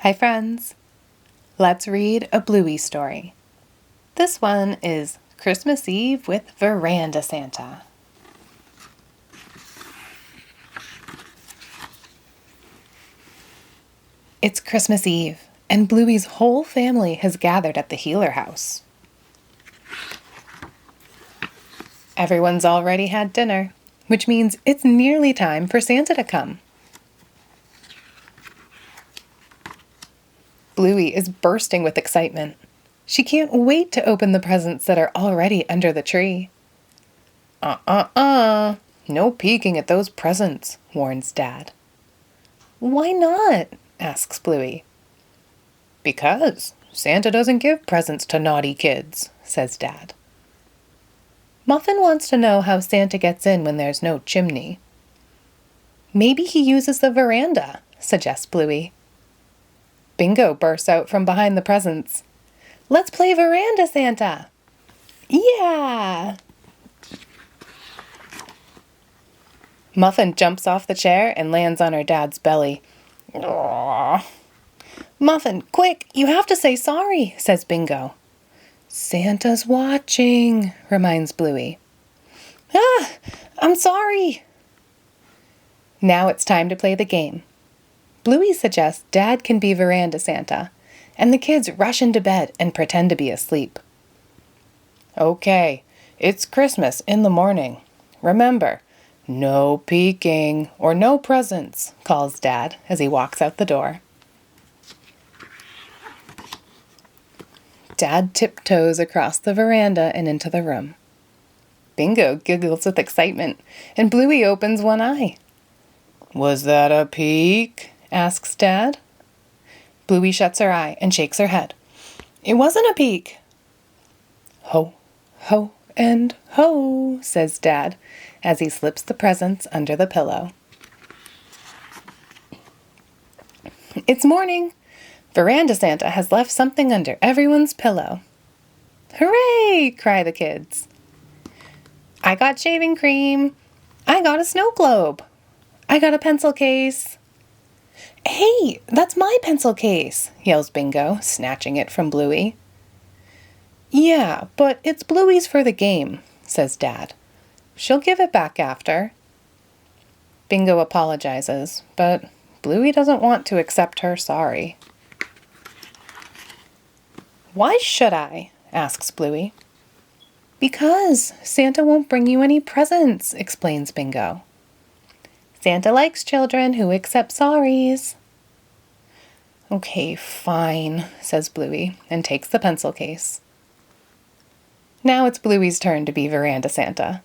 Hi friends! Let's read a Bluey story. This one is Christmas Eve with Veranda Santa. It's Christmas Eve, and Bluey's whole family has gathered at the Healer house. Everyone's already had dinner, which means it's nearly time for Santa to come. Bluey is bursting with excitement. She can't wait to open the presents that are already under the tree. No peeking at those presents, warns Dad. Why not? Asks Bluey. Because Santa doesn't give presents to naughty kids, says Dad. Muffin wants to know how Santa gets in when there's no chimney. Maybe he uses the veranda, suggests Bluey. Bingo bursts out from behind the presents. Let's play Veranda Santa! Yeah! Muffin jumps off the chair and lands on her dad's belly. Aww. Muffin, quick, you have to say sorry, says Bingo. Santa's watching, reminds Bluey. I'm sorry. Now it's time to play the game. Bluey suggests Dad can be Veranda Santa, and the kids rush into bed and pretend to be asleep. Okay, it's Christmas in the morning. Remember, no peeking or no presents, calls Dad as he walks out the door. Dad tiptoes across the veranda and into the room. Bingo giggles with excitement, and Bluey opens one eye. Was that a peek? Asks Dad. Bluey shuts her eye and shakes her head. It wasn't a peek. Ho, ho, and ho, says Dad, as he slips the presents under the pillow. It's morning. Veranda Santa has left something under everyone's pillow. Hooray! Cry the kids. I got shaving cream. I got a snow globe. I got a pencil case. Hey, that's my pencil case, yells Bingo, snatching it from Bluey. Yeah, but it's Bluey's for the game, says Dad. She'll give it back after. Bingo apologizes, but Bluey doesn't want to accept her sorry. Why should I? Asks Bluey. Because Santa won't bring you any presents, explains Bingo. Santa likes children who accept sorries. Okay, fine, says Bluey, and takes the pencil case. Now it's Bluey's turn to be Veranda Santa.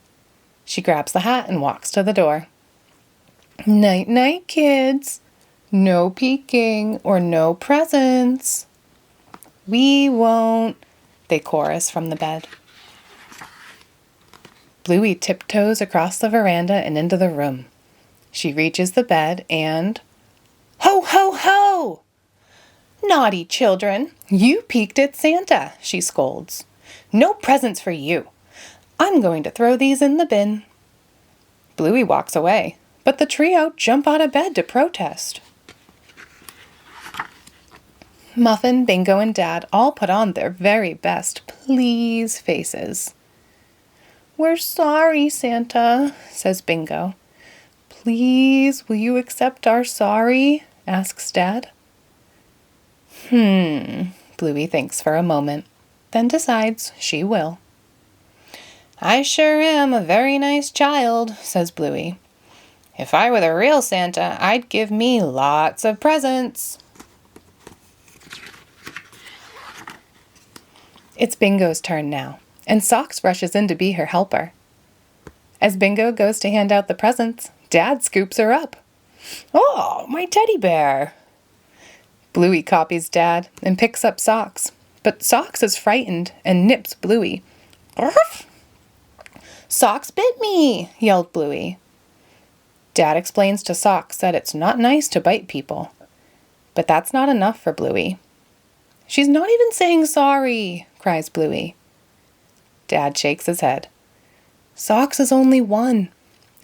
She grabs the hat and walks to the door. Night-night, kids. No peeking or no presents. We won't, they chorus from the bed. Bluey tiptoes across the veranda and into the room. She reaches the bed and... Ho, ho, ho! Naughty children, you peeked at Santa, she scolds. No presents for you. I'm going to throw these in the bin. Bluey walks away, but the trio jump out of bed to protest. Muffin, Bingo, and Dad all put on their very best please faces. We're sorry, Santa, says Bingo. Please, will you accept our sorry? Asks Dad. Bluey thinks for a moment, then decides she will. I sure am a very nice child, says Bluey. If I were the real Santa, I'd give me lots of presents. It's Bingo's turn now, and Socks rushes in to be her helper. As Bingo goes to hand out the presents, Dad scoops her up. Oh, my teddy bear! Bluey copies Dad and picks up Socks, but Socks is frightened and nips Bluey. Arf! Socks bit me, yelled Bluey. Dad explains to Socks that it's not nice to bite people, but that's not enough for Bluey. She's not even saying sorry, cries Bluey. Dad shakes his head. Socks is only one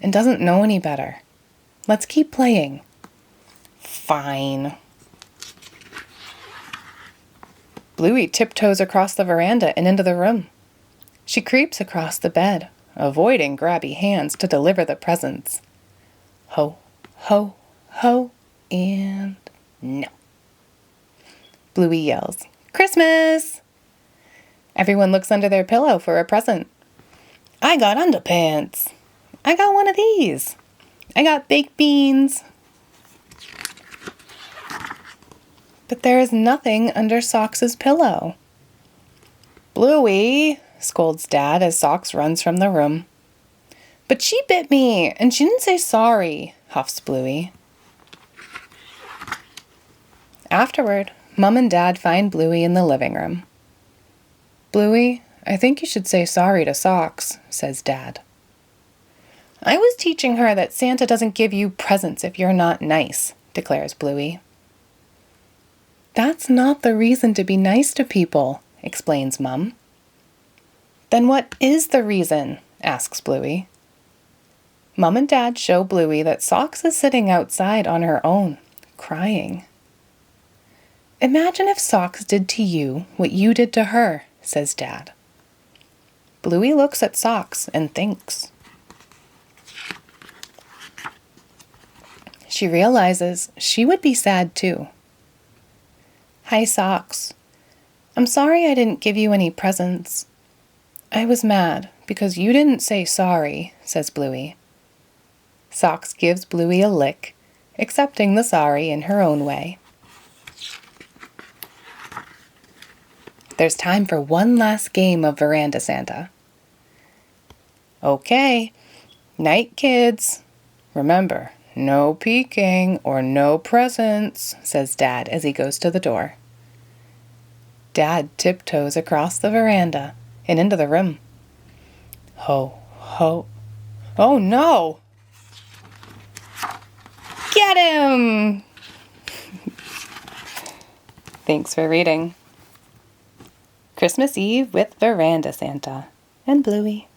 and doesn't know any better. Let's keep playing. Fine. Bluey tiptoes across the veranda and into the room. She creeps across the bed, avoiding grabby hands to deliver the presents. Ho, ho, ho, and no. Bluey yells, "Christmas!" Everyone looks under their pillow for a present. I got underpants. I got one of these. I got baked beans. But there is nothing under Socks' pillow. Bluey, scolds Dad as Socks runs from the room. But she bit me, and she didn't say sorry, huffs Bluey. Afterward, Mum and Dad find Bluey in the living room. Bluey, I think you should say sorry to Socks, says Dad. I was teaching her that Santa doesn't give you presents if you're not nice, declares Bluey. That's not the reason to be nice to people, explains Mum. Then what is the reason? Asks Bluey. Mum and Dad show Bluey that Socks is sitting outside on her own, crying. Imagine if Socks did to you what you did to her, says Dad. Bluey looks at Socks and thinks. She realizes she would be sad too. Hi, Socks. I'm sorry I didn't give you any presents. I was mad because you didn't say sorry, says Bluey. Socks gives Bluey a lick, accepting the sorry in her own way. There's time for one last game of Veranda Santa. Okay, night, kids. Remember, no peeking or no presents, says Dad as he goes to the door. Dad tiptoes across the veranda and into the room. Ho, ho. Oh no! Get him! Thanks for reading. Christmas Eve with Veranda Santa and Bluey.